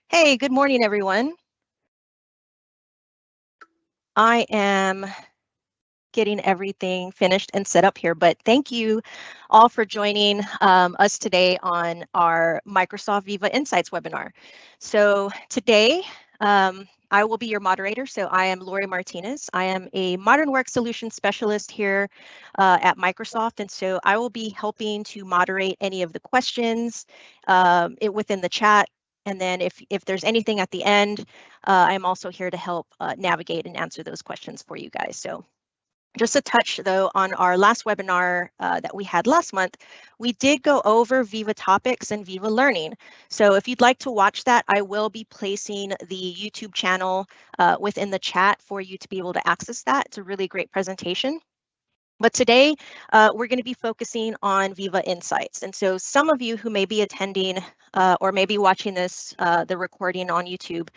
Hey, good morning, everyone. I am getting everything finished and set up here, but thank you all for joining us today on our Microsoft Viva Insights webinar. So today, I will be your moderator. So I am Lori Martinez. I am a modern work solution specialist here at Microsoft. And so I will be helping to moderate any of the questions within the chat. And then if there's anything at the end, I'm also here to help navigate and answer those questions for you guys. So just a touch though on our last webinar that we had last month, we did go over Viva topics and Viva learning. So if you'd like to watch that, I will be placing the YouTube channel within the chat for you to be able to access that. It's a really great presentation. But today, we're going to be focusing on Viva Insights. And so some of you who may be attending or maybe watching this, the recording on YouTube,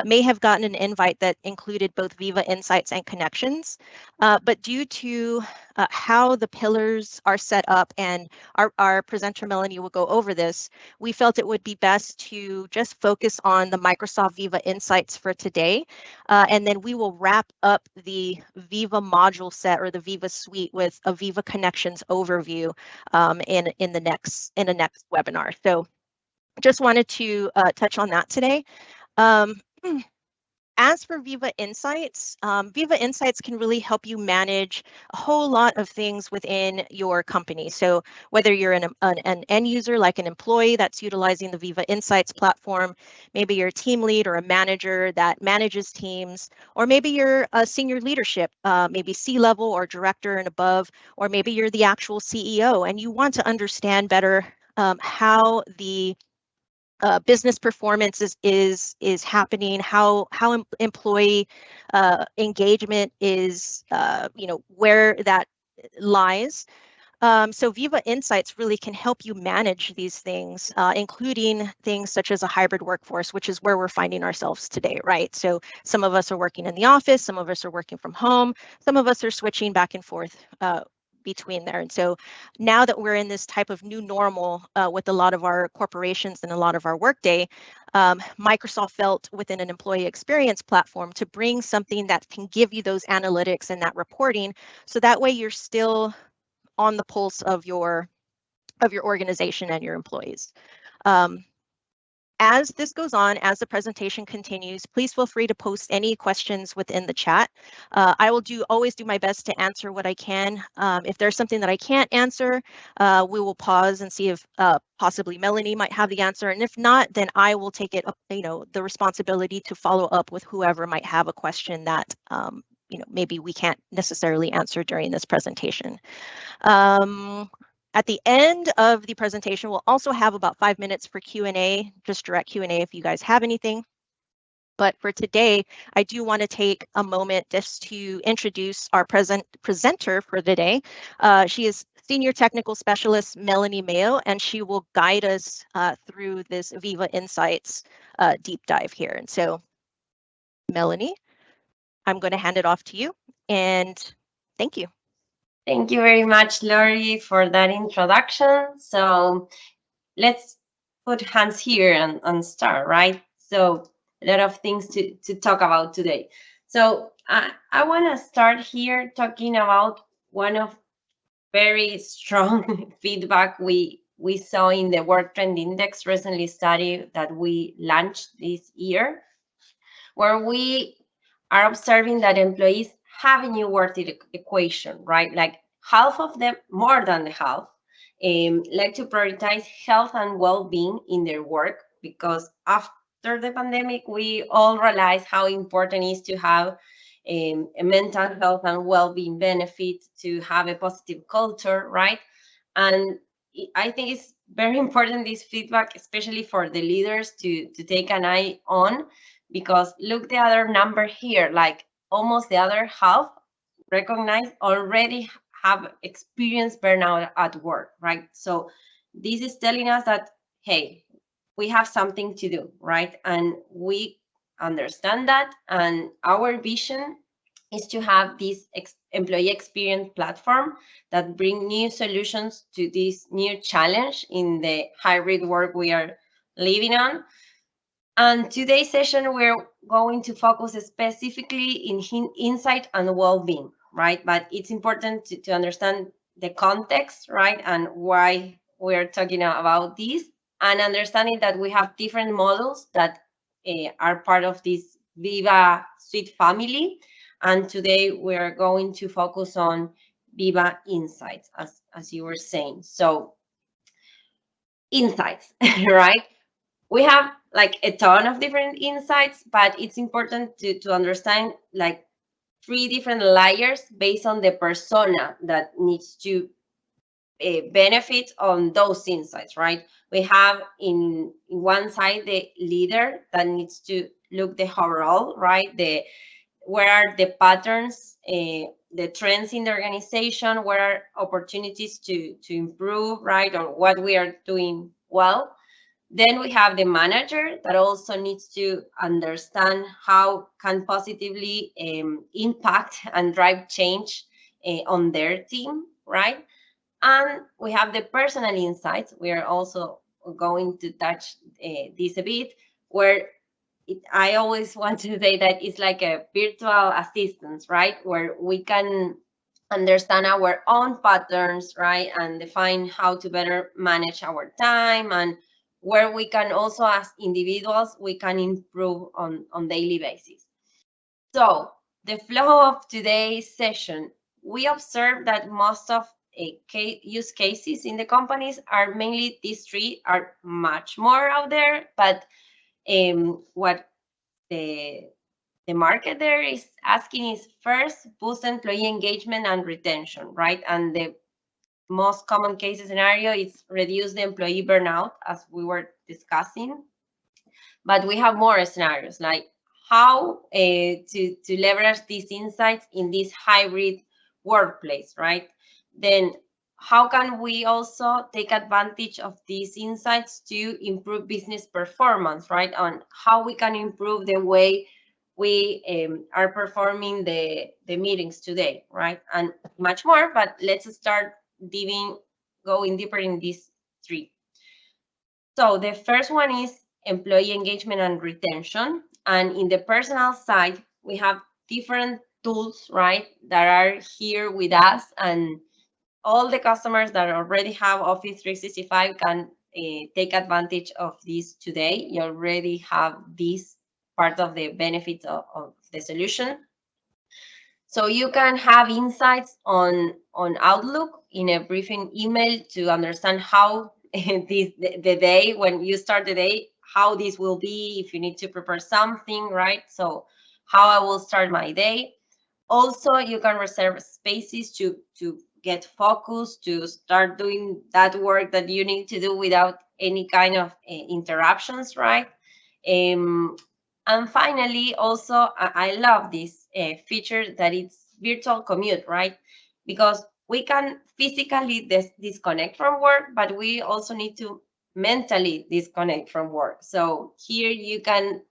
may have gotten an invite that included both Viva Insights and Connections. But due to how the pillars are set up, and our presenter Melanie will go over this, we felt it would be best to just focus on the Microsoft Viva Insights for today. And then we will wrap up the Viva module set or the Viva suite with a Viva Connections overview in the next webinar. So just wanted to touch on that today. As for Viva Insights can really help you manage a whole lot of things within your company. So whether you're an end user, like an employee that's utilizing the Viva Insights platform, maybe you're a team lead or a manager that manages teams, or maybe you're a senior leadership, maybe C-level or director and above, or maybe you're the actual CEO and you want to understand better how the business performance is happening, how employee engagement is, where that lies. So Viva Insights really can help you manage these things, including things such as a hybrid workforce, which is where we're finding ourselves today, right? So some of us are working in the office, some of us are working from home, some of us are switching back and forth between there. And so now that we're in this type of new normal with a lot of our corporations and a lot of our workday, Microsoft felt within an employee experience platform to bring something that can give you those analytics and that reporting. So that way you're still on the pulse of your organization and your employees. As this goes on, as the presentation continues, please feel free to post any questions within the chat. I will always do my best to answer what I can. If there's something that I can't answer, we will pause and see if possibly Melanie might have the answer. And if not, then I will take it, the responsibility to follow up with whoever might have a question that maybe we can't necessarily answer during this presentation. At the end of the presentation, we'll also have about 5 minutes for Q&A, just direct Q&A if you guys have anything. But for today, I do want to take a moment just to introduce our presenter for the day. She is Senior Technical Specialist Melanie Mayo, and she will guide us through this Viva Insights deep dive here. And so, Melanie, I'm going to hand it off to you, and thank you. Thank you very much, Lori, for that introduction. So let's put hands here and start, right? So a lot of things to talk about today. So I want to start here talking about one of very strong feedback we saw in the Work Trend Index recently study that we launched this year, where we are observing that employees have a new work equation, right? Like half of them, more than the half, like to prioritize health and well-being in their work, because after the pandemic, we all realize how important it is to have a mental health and well-being benefit, to have a positive culture, right? And I think it's very important, this feedback, especially for the leaders to take an eye on, because look the other number here, like almost the other half recognize already have experienced burnout at work, right? So this is telling us that, hey, we have something to do, right? And we understand that, and our vision is to have this employee experience platform that bring new solutions to this new challenge in the hybrid work we are living on. And today's session, we're going to focus specifically in insight and well-being, right? But it's important to understand the context, right? And why we're talking about this, and understanding that we have different models that are part of this Viva Suite family. And today we're going to focus on Viva Insights, as you were saying. So insights, right? We have like a ton of different insights, but it's important to understand like 3 different layers based on the persona that needs to benefit on those insights, right? We have in one side the leader that needs to look the overall, right? Where are the patterns, the trends in the organization, where are opportunities to improve, right? Or what we are doing well. Then we have the manager that also needs to understand how can positively impact and drive change on their team, right? And we have the personal insights. We are also going to touch this a bit, where I always want to say that it's like a virtual assistant, right? Where we can understand our own patterns, right? And define how to better manage our time, and where we can also, as individuals, we can improve on daily basis. So the flow of today's session, we observe that most of use cases in the companies are mainly these 3, are much more out there, but what the market there is asking is first boost employee engagement and retention, right? And the most common case scenario is reduce the employee burnout, as we were discussing. But we have more scenarios like how to leverage these insights in this hybrid workplace, right? Then how can we also take advantage of these insights to improve business performance, right? On how we can improve the way we are performing the meetings today, right? And much more, but let's start going deeper in these 3. So the first one is employee engagement and retention. And in the personal side, we have different tools, right, that are here with us. And all the customers that already have Office 365 can take advantage of this today. You already have this part of the benefits of the solution. So you can have insights on Outlook in a briefing email to understand how the day, when you start the day, how this will be, if you need to prepare something, right? So how I will start my day. Also, you can reserve spaces to get focused, to start doing that work that you need to do without any kind of interruptions, right? And finally, also, I love this feature that it's virtual commute, right? Because we can physically disconnect from work, but we also need to mentally disconnect from work. So here you can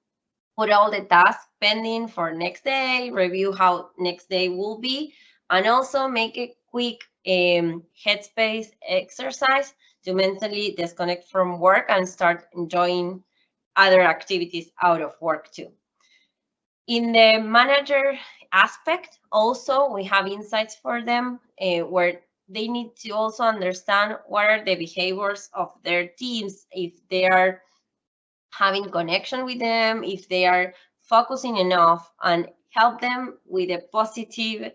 put all the tasks pending for next day, review how next day will be, and also make a quick headspace exercise to mentally disconnect from work and start enjoying other activities out of work too. In the manager aspect, also, we have insights for them where they need to also understand what are the behaviors of their teams, if they are having connection with them, if they are focusing enough, and help them with a positive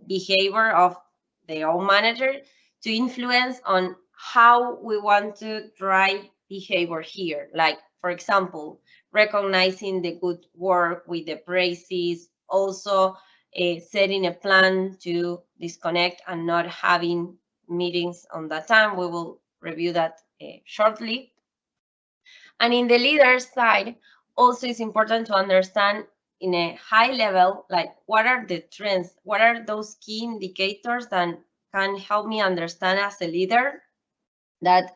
behavior of their own manager to influence on how we want to drive behavior here. Like, for example, recognizing the good work with the praises, also setting a plan to disconnect and not having meetings on that time. We will review that shortly. And in the leader side, also it's important to understand in a high level, like what are the trends? What are those key indicators that can help me understand as a leader that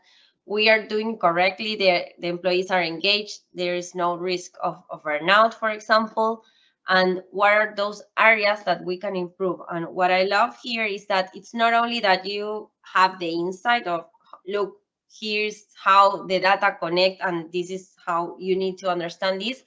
we are doing correctly, the employees are engaged, there is no risk of burnout, for example, and what are those areas that we can improve. And what I love here is that it's not only that you have the insight of, look, here's how the data connect, and this is how you need to understand this.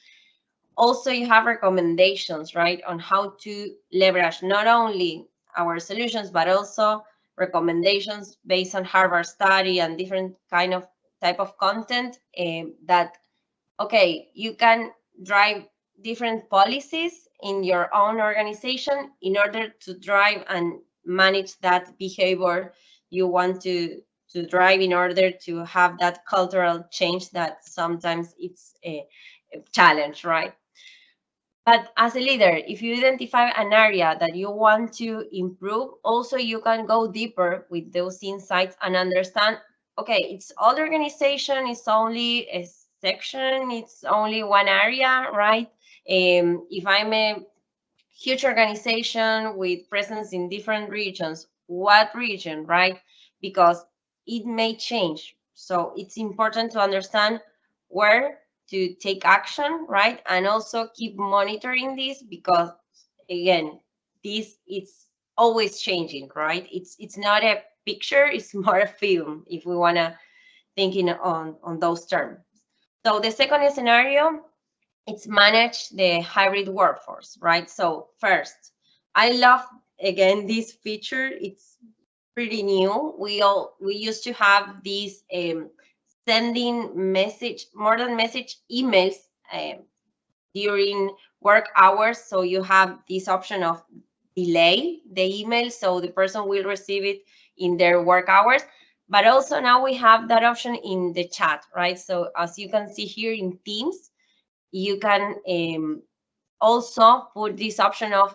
Also, you have recommendations, right, on how to leverage not only our solutions, but also recommendations based on Harvard study and different kind of type of content, that, okay, you can drive different policies in your own organization in order to drive and manage that behavior you want to drive, in order to have that cultural change that sometimes it's a challenge, right? But as a leader, if you identify an area that you want to improve, also you can go deeper with those insights and understand, okay, it's all the organization, it's only a section, it's only one area, right? If I'm a huge organization with presence in different regions, what region, right? Because it may change. So it's important to understand where to take action, right? And also keep monitoring this, because again, this is always changing, right? It's not a picture, it's more a film, if we want to think on those terms. So the second scenario, it's manage the hybrid workforce, right? So first, I love, again, this feature. It's pretty new. We used to have these sending message, more than message, emails during work hours. So you have this option of delay the email, so the person will receive it in their work hours. But also now we have that option in the chat, right? So as you can see here in Teams, you can also put this option of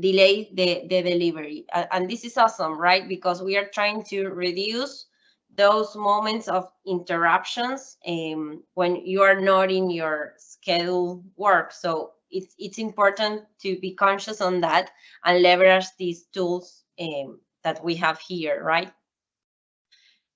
delay the delivery. And this is awesome, right? Because we are trying to reduce those moments of interruptions when you are not in your scheduled work. So it's important to be conscious on that and leverage these tools that we have here, right?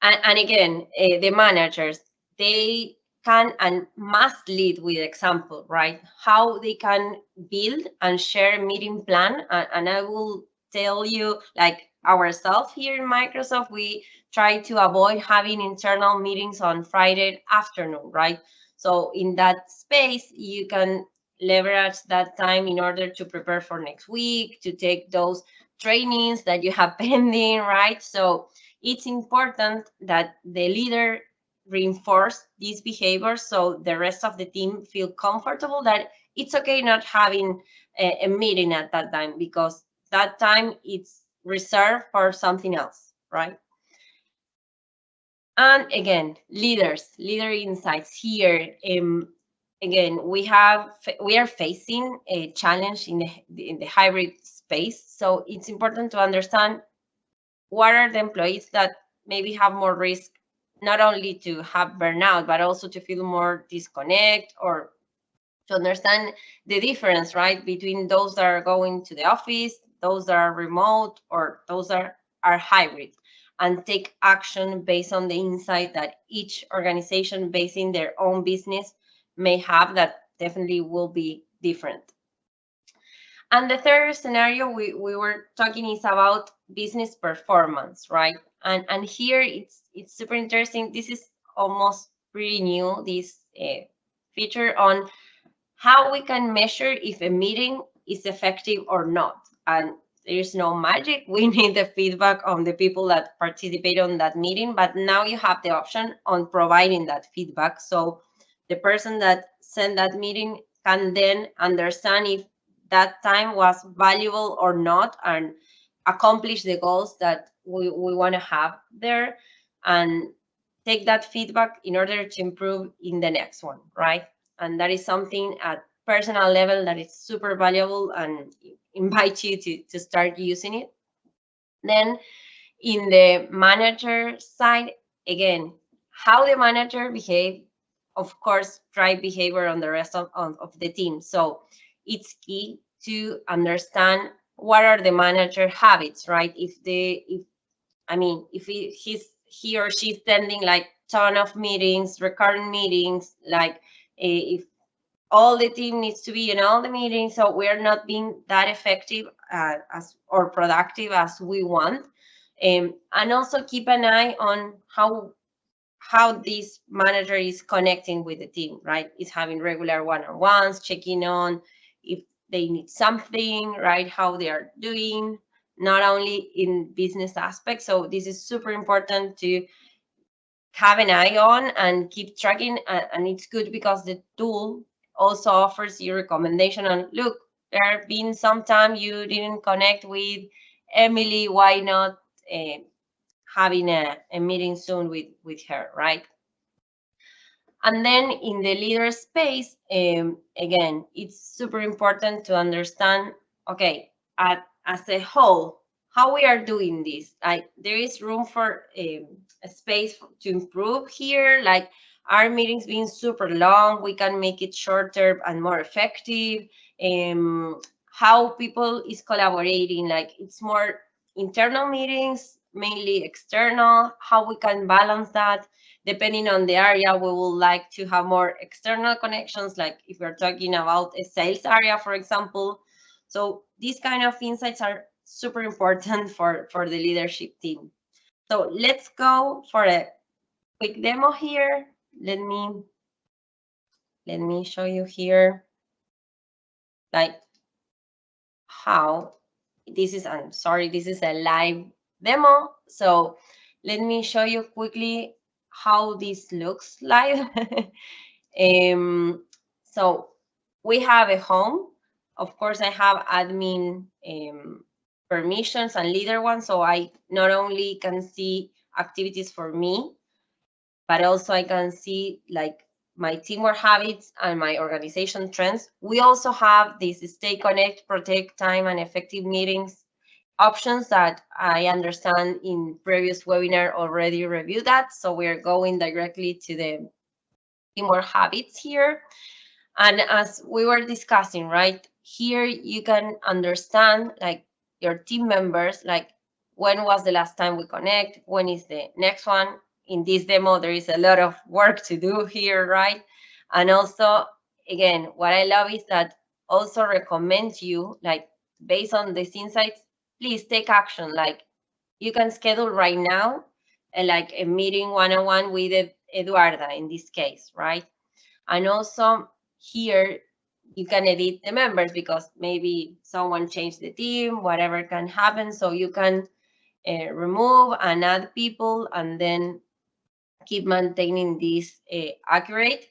And again, the managers, they can and must lead with example, right? How they can build and share meeting plan. And I will tell you, like ourselves here in Microsoft, we try to avoid having internal meetings on Friday afternoon, right? So in that space, you can leverage that time in order to prepare for next week, to take those trainings that you have pending, right? So it's important that the leader reinforce these behaviors so the rest of the team feel comfortable that it's okay not having a meeting at that time, because that time it's reserved for something else, right? And again, leader insights here. Again, we are facing a challenge in the hybrid space, so it's important to understand what are the employees that maybe have more risk, not only to have burnout, but also to feel more disconnect, or to understand the difference, right, between those that are going to the office, those that are remote, or those that are hybrid, and take action based on the insight that each organization based in their own business may have, that definitely will be different. And the third scenario we were talking is about business performance, right? And here it's super interesting. This is almost pretty new, this feature on how we can measure if a meeting is effective or not. And there's no magic. We need the feedback on the people that participate on that meeting, but now you have the option on providing that feedback. So the person that sent that meeting can then understand if that time was valuable or not, and accomplish the goals that we want to have there, and take that feedback in order to improve in the next one, right? And that is something at personal level that is super valuable, and invite you to start using it. Then in the manager side, again, how the manager behave, of course, drive behavior on the rest of the team. So it's key to understand what are the manager habits, right? If he or she's sending like ton of meetings, recurrent meetings, like if all the team needs to be in all the meetings, so we're not being that effective as or productive as we want. And also keep an eye on how how this manager is connecting with the team, right? Is having regular one-on-ones, checking on if they need something, right? How they are doing, not only in business aspects. So this is super important to have an eye on and keep tracking. And it's good because the tool also offers you recommendation on, look, there have been some time you didn't connect with Emily, why not having a meeting soon with her, right? And then in the leader space, again, it's super important to understand, okay, as a whole, how we are doing this. Like, there is room for a space to improve here. Like, our meetings being super long, we can make it shorter and more effective. How people is collaborating, like it's more internal meetings, mainly external, how we can balance that. Depending on the area, we would like to have more external connections, like if we're talking about a sales area, for example. So these kind of insights are super important for the leadership team. So let's go for a quick demo here. Let me show you here, like how this is, I'm sorry, this is a live demo. So let me show you quickly how this looks live. So we have a home. Of course, I have admin permissions and leader ones, so I not only can see activities for me, but also I can see like my teamwork habits and my organization trends. We also have these stay connect, protect time, and effective meetings options that I understand in previous webinar already reviewed that. So we're going directly to the teamwork habits here. And as we were discussing, right, here you can understand like your team members, like when was the last time we connect, when is the next one. In this demo, there is a lot of work to do here, right? And also, again, what I love is that also recommend you, like based on these insights, please take action. Like you can schedule right now, like a meeting one-on-one with Eduarda in this case, right? And also here you can edit the members because maybe someone changed the team, whatever can happen. So you can remove and add people and then keep maintaining this accurate.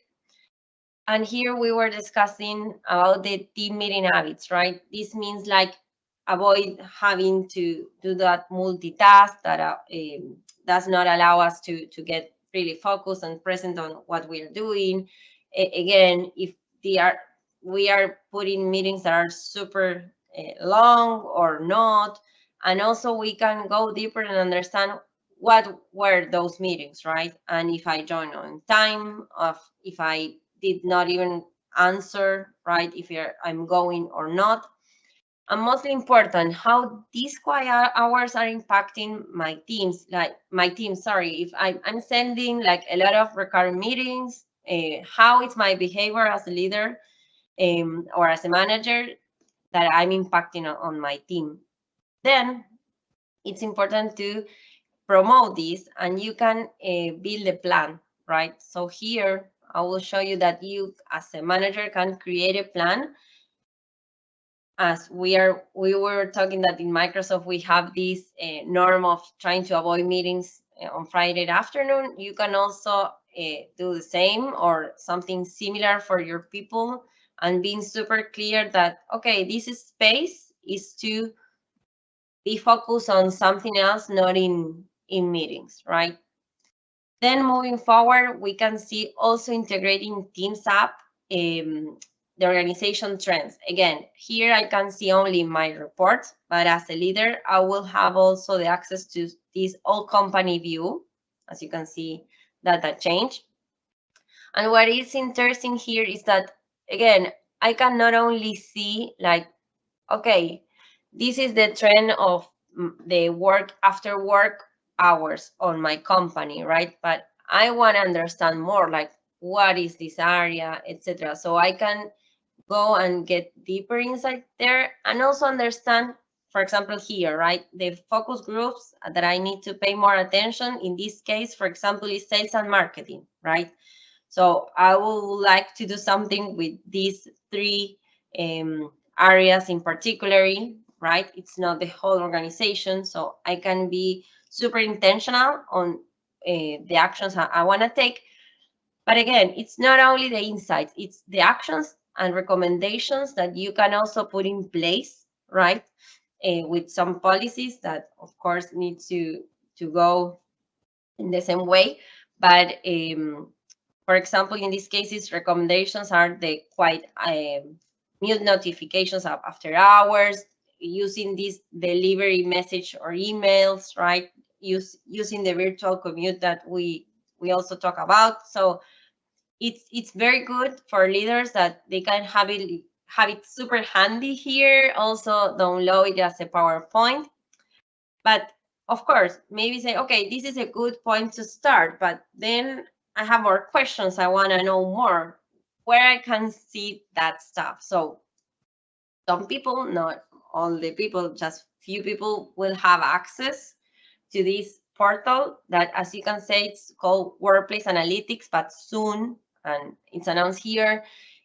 And here we were discussing about the team meeting habits, right? This means like avoid having to do that multitask that does not allow us to get really focused and present on what we are doing. Again, if we are putting meetings that are super long or not, and also we can go deeper and understand what were those meetings, right? And if I join on time, if I did not even answer, right, if I'm going or not. And mostly important, how these quiet hours are impacting my teams, like my team, sorry, if I'm sending like a lot of recurring meetings, how it's my behavior as a leader or as a manager that I'm impacting on my team. Then it's important to promote this, and you can build a plan, right? So here I will show you that you as a manager can create a plan. As we were talking that in Microsoft we have this norm of trying to avoid meetings on Friday afternoon. You can also do the same or something similar for your people, and being super clear that, okay, this space is to be focused on something else, not in meetings, right? Then moving forward, we can see also integrating Teams app, the organization trends. Again, here I can see only my reports, but as a leader, I will have also the access to this all company view. As you can see, that change. And what is interesting here is that, again, I can not only see like, okay, this is the trend of the work after work hours on my company, right? But I want to understand more, like what is this area, etc. So I can go and get deeper insight there, and also understand for example, here, right? The focus groups that I need to pay more attention, in this case, for example, is sales and marketing, right? So I would like to do something with these three areas in particular, right? It's not the whole organization, so I can be super intentional on the actions I want to take. But again, it's not only the insights, it's the actions and recommendations that you can also put in place, right? With some policies that, of course, need to go in the same way. But for example, in these cases, recommendations are the quite mute notifications after hours, using this delivery message or emails, right? Using the virtual commute that we also talk about. So it's very good for leaders that they can have it super handy here. Also download it as a PowerPoint. But of course, maybe say, okay, this is a good point to start, but then I have more questions. I want to know more where I can see that stuff. So some people, not all the people, just few people will have access to this portal that, as you can say, it's called Workplace Analytics, but soon, and it's announced here,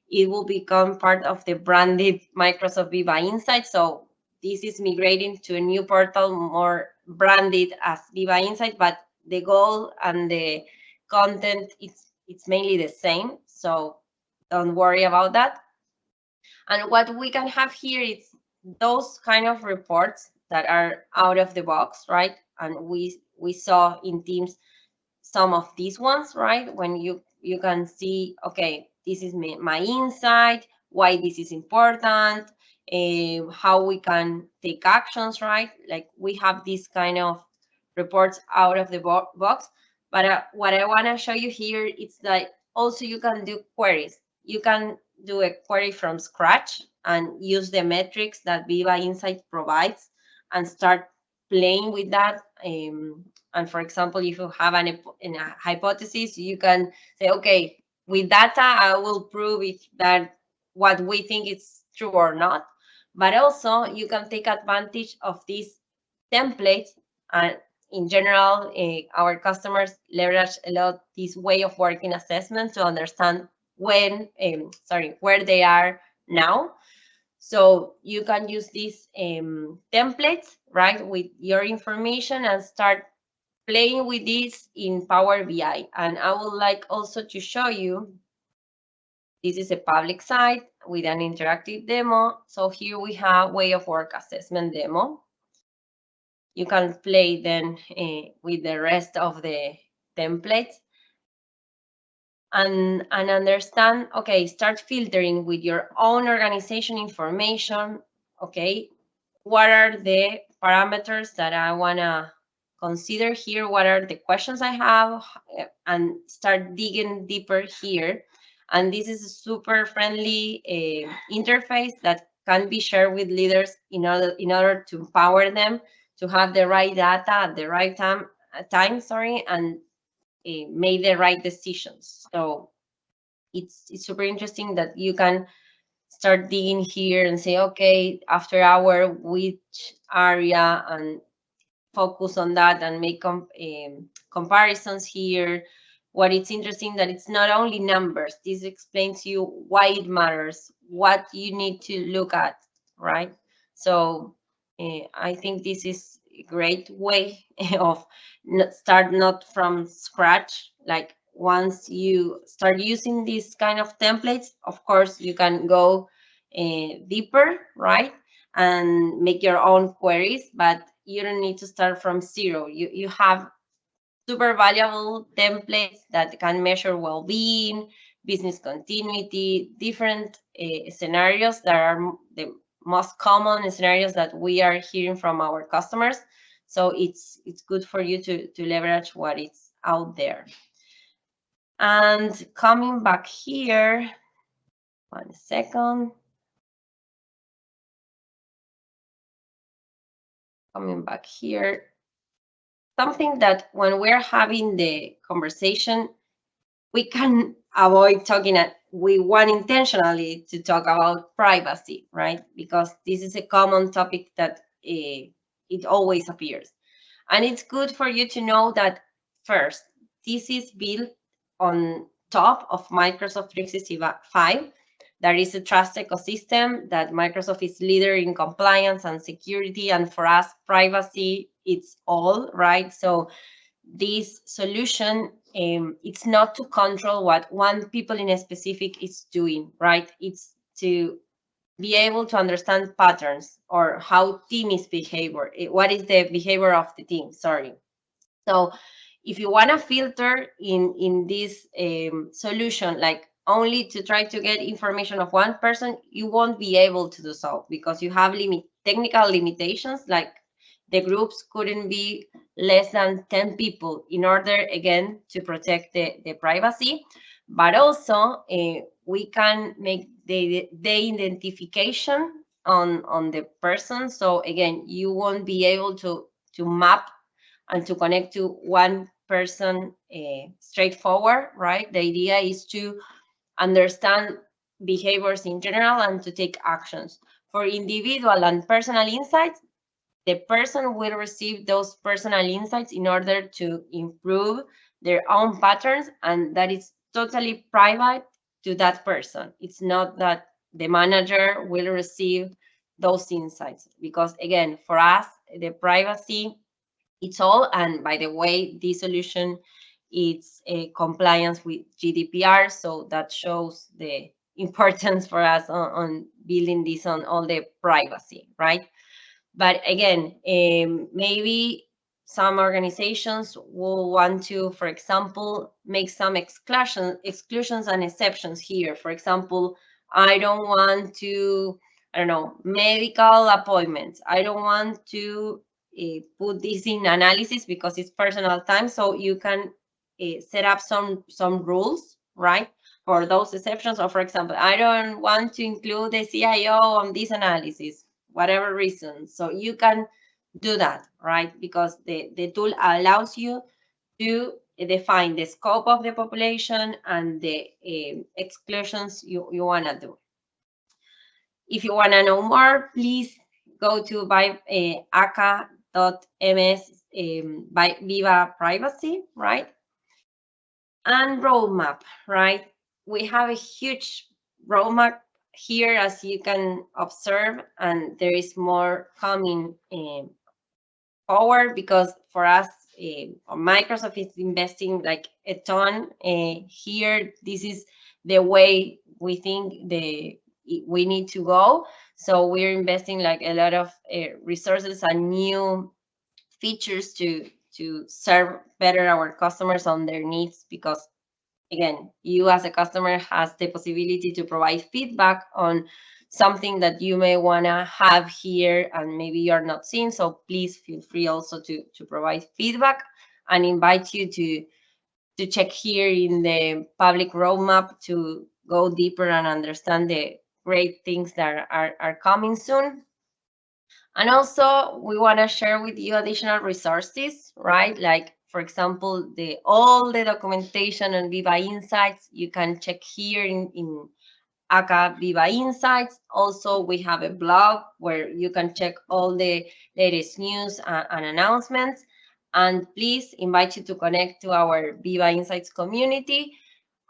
it will become part of the branded Microsoft Viva Insights. So this is migrating to a new portal more branded as Viva Insight, but the goal and the content, it's mainly the same. So don't worry about that. And what we can have here is those kind of reports that are out of the box, right? And we saw in Teams some of these ones, right? When you can see, okay, this is my insight, why this is important, how we can take actions, right? Like we have these kind of reports out of the box. But what I want to show you here is that also you can do queries. You can do a query from scratch and use the metrics that Viva Insight provides and start playing with that. And for example, if you have a hypothesis, you can say, okay, with data, I will prove it that what we think is true or not. But also, you can take advantage of these templates. And in general, our customers leverage a lot this way of working assessment to understand where they are now. So you can use these templates, right, with your information and start playing with this in Power BI. And I would like also to show you, this is a public site with an interactive demo. So here we have way of work assessment demo. You can play then with the rest of the templates and understand, okay, start filtering with your own organization information. Okay, what are the parameters that I want to consider here? What are the questions I have? And start digging deeper here. And this is a super friendly interface that can be shared with leaders in order to empower them to have the right data at the right time, and make the right decisions. So it's super interesting that you can start digging here and say, okay, after hour, which area, and focus on that and make comparisons here. What it's interesting that it's not only numbers. This explains to you why it matters, what you need to look at, right? So I think this is a great way of not from scratch. Like once you start using these kind of templates, of course, you can go deeper, right? And make your own queries, but you don't need to start from zero. You have super valuable templates that can measure well-being, business continuity, different scenarios that are the most common scenarios that we are hearing from our customers. So it's good for you to leverage what is out there. And coming back here, 1 second. Coming back here, something that when we're having the conversation, we can avoid talking we want intentionally to talk about privacy, right? Because this is a common topic that it always appears. And it's good for you to know that first, this is built on top of Microsoft 365. That is a trust ecosystem that Microsoft is leader in compliance and security. And for us, privacy, it's all, right? So this solution, it's not to control what one people in a specific is doing, right? It's to be able to understand patterns or how team is behavior. What is the behavior of the team? Sorry. So if you want to filter in this solution, like only to try to get information of one person, you won't be able to do so because you have technical limitations, like the groups couldn't be less than 10 people in order, again, to protect the privacy. But also, we can make the identification on the person. So again, you won't be able to map and to connect to one person straightforward, right? The idea is to understand behaviors in general and to take actions. For individual and personal insights, the person will receive those personal insights in order to improve their own patterns, and that is totally private to that person. It's not that the manager will receive those insights, because again, for us, the privacy, it's all. And by the way, this solution, it's a compliance with GDPR, so that shows the importance for us on building this on all the privacy, right? But again, maybe some organizations will want to, for example, make some exclusions and exceptions here. For example, I don't want to, I don't know, medical appointments. I don't want to put this in analysis because it's personal time. So you can set up some rules, right, for those exceptions. Or for example, I don't want to include the CIO on this analysis, whatever reason. So you can do that, right? Because the tool allows you to define the scope of the population and the exclusions you want to do. If you want to know more, please go to aka.ms by Viva Privacy, right? And roadmap, right? We have a huge roadmap here, as you can observe, and there is more coming forward, because for us, Microsoft is investing like a ton here. This is the way we think we need to go. So we're investing like a lot of resources and new features to serve better our customers on their needs, because again, you as a customer has the possibility to provide feedback on something that you may want to have here and maybe you're not seeing. So please feel free also to provide feedback, and invite you to check here in the public roadmap to go deeper and understand the great things that are coming soon. And also, we want to share with you additional resources, right? Like, for example, all the documentation on Viva Insights, you can check here in ACA Viva Insights. Also, we have a blog where you can check all the latest news and announcements. And please, invite you to connect to our Viva Insights community.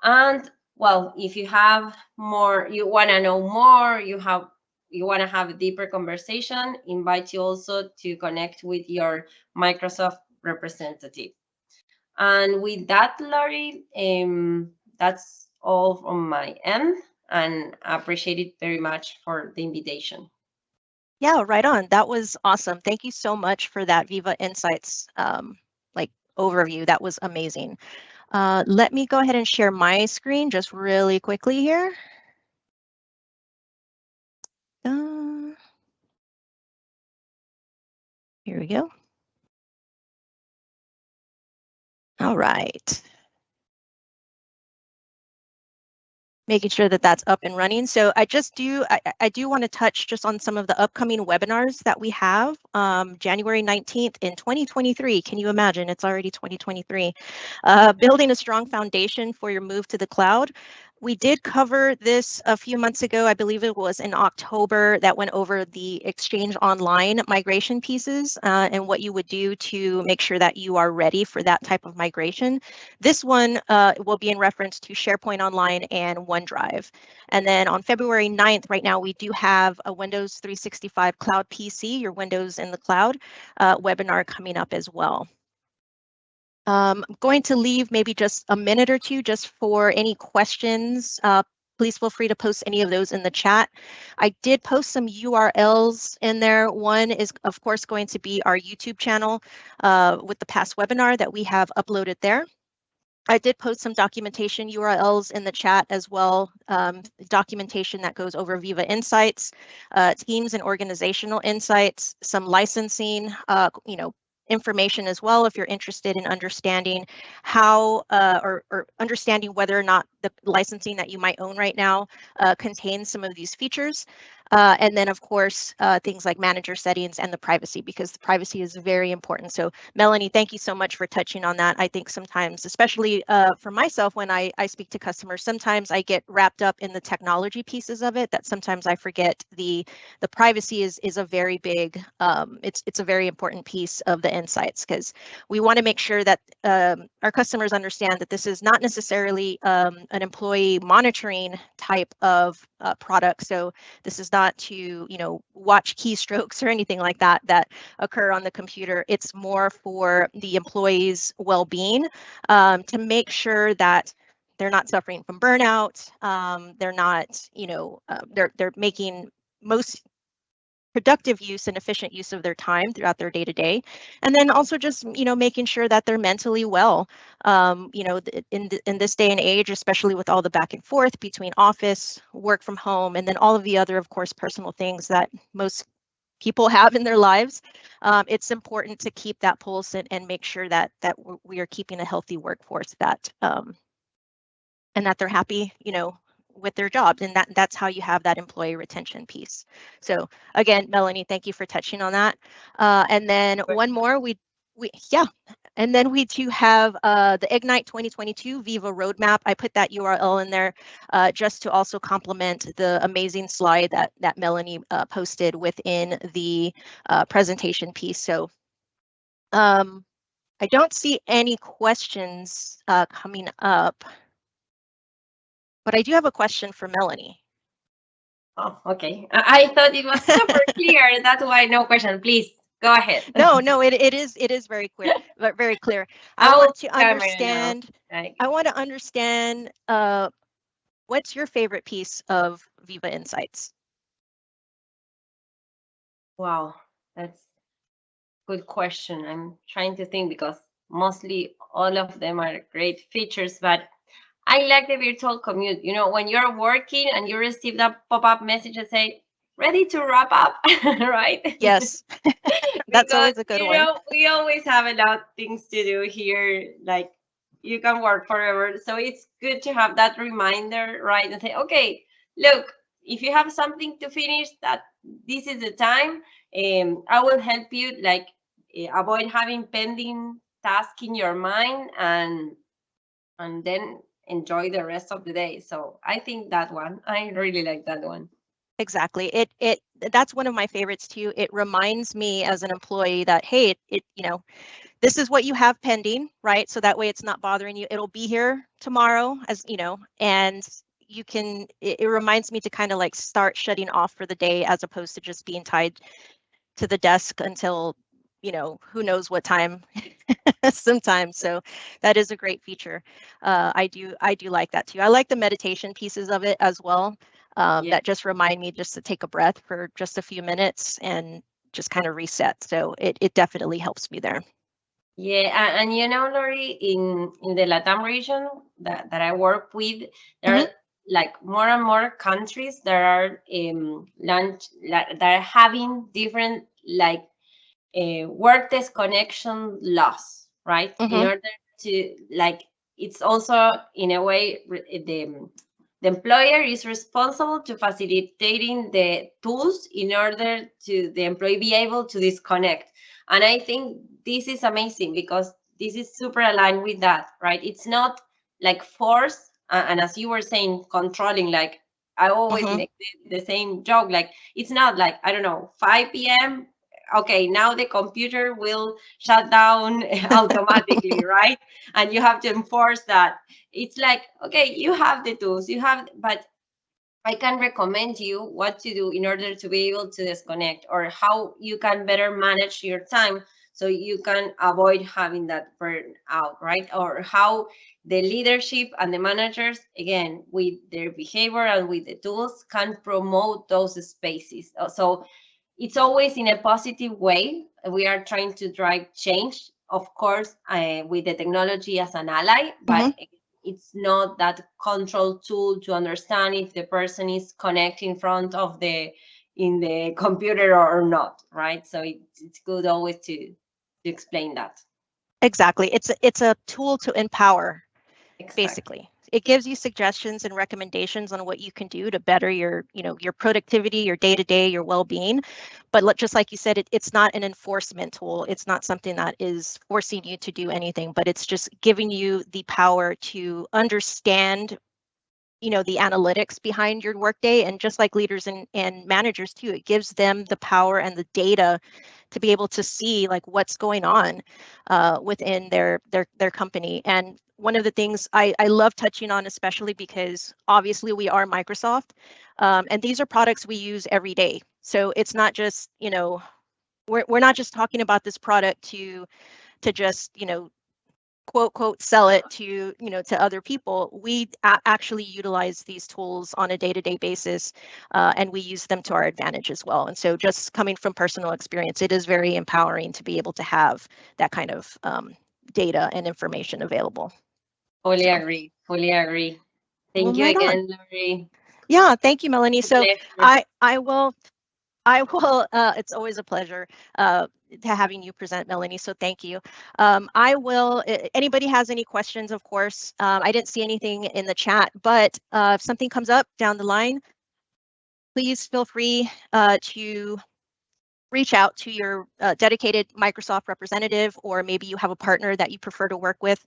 And well, if you have more, you want to know more, you want to have a deeper conversation, invite you also to connect with your Microsoft representative. And with that, Laurie, that's all from my end, and I appreciate it very much for the invitation. Yeah, right on. That was awesome. Thank you so much for that Viva Insights overview. That was amazing. Let me go ahead and share my screen just really quickly here. Here we go. All right. Making sure that that's up and running. So I do want to touch just on some of the upcoming webinars that we have. January 19th in 2023. Can you imagine? It's already 2023. Building a strong foundation for your move to the cloud. We did cover this a few months ago. I believe it was in October that went over the Exchange Online migration pieces and what you would do to make sure that you are ready for that type of migration. This one will be in reference to SharePoint Online and OneDrive. And then on February 9th, right now, we do have a Windows 365 Cloud PC, your Windows in the Cloud webinar coming up as well. I'm going to leave maybe just a minute or two just for any questions. Please feel free to post any of those in the chat. I did post some URLs in there. One is, of course, going to be our YouTube channel with the past webinar that we have uploaded there. I did post some documentation URLs in the chat as well, documentation that goes over Viva Insights, teams and organizational insights, some licensing, information as well if you're interested in understanding how or understanding whether or not the licensing that you might own right now contains some of these features. And then, of course, things like manager settings and the privacy, because the privacy is very important. So, Melanie, thank you so much for touching on that. I think sometimes, especially for myself, when I speak to customers, sometimes I get wrapped up in the technology pieces of it that sometimes I forget the privacy is a very big, it's a very important piece of the insights, because we want to make sure that our customers understand that this is not necessarily an employee monitoring type of product. So this is not to, watch keystrokes or anything like that that occur on the computer. It's more for the employee's well-being, to make sure that they're not suffering from burnout. They're not, they're making most productive use and efficient use of their time throughout their day-to-day, and then also just making sure that they're mentally well. In this day and age, especially with all the back and forth between office, work from home, and then all of the other, of course, personal things that most people have in their lives, it's important to keep that pulse and make sure that we are keeping a healthy workforce and that they're happy, with their jobs, and that's how you have that employee retention piece. So again, Melanie, thank you for touching on that. And then one more, and then we do have the Ignite 2022 Viva Roadmap. I put that URL in there just to also complement the amazing slide that Melanie posted within the presentation piece. So I don't see any questions coming up, but I do have a question for Melanie. Oh, okay. I thought it was super clear. That's why no question. Please go ahead. No, it is very clear, but very clear. I want to understand. I want to understand what's your favorite piece of Viva Insights? Wow, that's a good question. I'm trying to think because mostly all of them are great features, but I like the virtual commute. When you're working and you receive that pop-up message and say, ready to wrap up, right? Yes, that's always a good one. We always have a lot of things to do here. Like, you can work forever. So it's good to have that reminder, right? And say, okay, look, if you have something to finish, that this is the time. I will help you, like, avoid having pending tasks in your mind, and then enjoy the rest of the day. So I think that one, I really like that one. Exactly. That's one of my favorites too. It reminds me as an employee that, hey, this is what you have pending, right? So that way it's not bothering you. It'll be here tomorrow, and you can, it reminds me to kind of like start shutting off for the day, as opposed to just being tied to the desk until, who knows what time sometimes. So that is a great feature. I do like that too. I like the meditation pieces of it as well. That just remind me just to take a breath for just a few minutes and just kind of reset. So it definitely helps me there. Yeah, and Lori, in the LATAM region that I work with, there are like more and more countries that are that are having different like work disconnection laws, right? In order to, like, it's also in a way the employer is responsible to facilitating the tools in order to the employee be able to disconnect. And I think this is amazing because this is super aligned with that, right? It's not like forced And as you were saying, controlling, like I always Mhm. make the same joke, like it's not like, I don't know, 5 p.m. Okay, now the computer will shut down automatically, right? And you have to enforce that. It's like, okay, you have the tools, you have, but I can recommend you what to do in order to be able to disconnect, or how you can better manage your time so you can avoid having that burnout, right? Or how the leadership and the managers, again, with their behavior and with the tools, can promote those spaces. So it's always in a positive way. We are trying to drive change, of course, with the technology as an ally, but Mhm. it's not that control tool to understand if the person is connected in front of the in the computer or not, right? So it's good always to explain that. Exactly. It's a tool to empower, Exactly. basically. It gives you suggestions and recommendations on what you can do to better your, your productivity, your day-to-day, your well-being. But just like you said, it's not an enforcement tool. It's not something that is forcing you to do anything, but it's just giving you the power to understand, the analytics behind your workday. And just like leaders and managers too, it gives them the power and the data to be able to see like what's going on within their company. And one of the things I love touching on, especially because obviously we are Microsoft, and these are products we use every day. So it's not just, we're not just talking about this product to just, quote quote sell it to, to other people. We actually utilize these tools on a day-to-day basis, and we use them to our advantage as well. And so just coming from personal experience, it is very empowering to be able to have that kind of data and information available. Fully So agree. Fully agree. well, Thank you right on. again, Lori. Yeah, thank you, Melanie. So Pleasure. I will it's always a pleasure to having you present, Melanie, so thank you. I will, anybody has any questions, of course. I didn't see anything in the chat, but if something comes up down the line, please feel free to reach out to your dedicated Microsoft representative, or maybe you have a partner that you prefer to work with.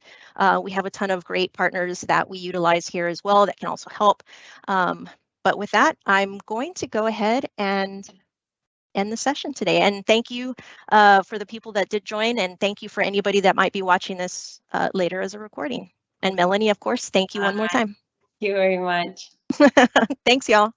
We have a ton of great partners that we utilize here as well that can also help. But with that, I'm going to go ahead and end the session today. And thank you for the people that did join, and thank you for anybody that might be watching this later as a recording. And Melanie, of course, thank you one more Bye. time. Thank you very much. Thanks, y'all.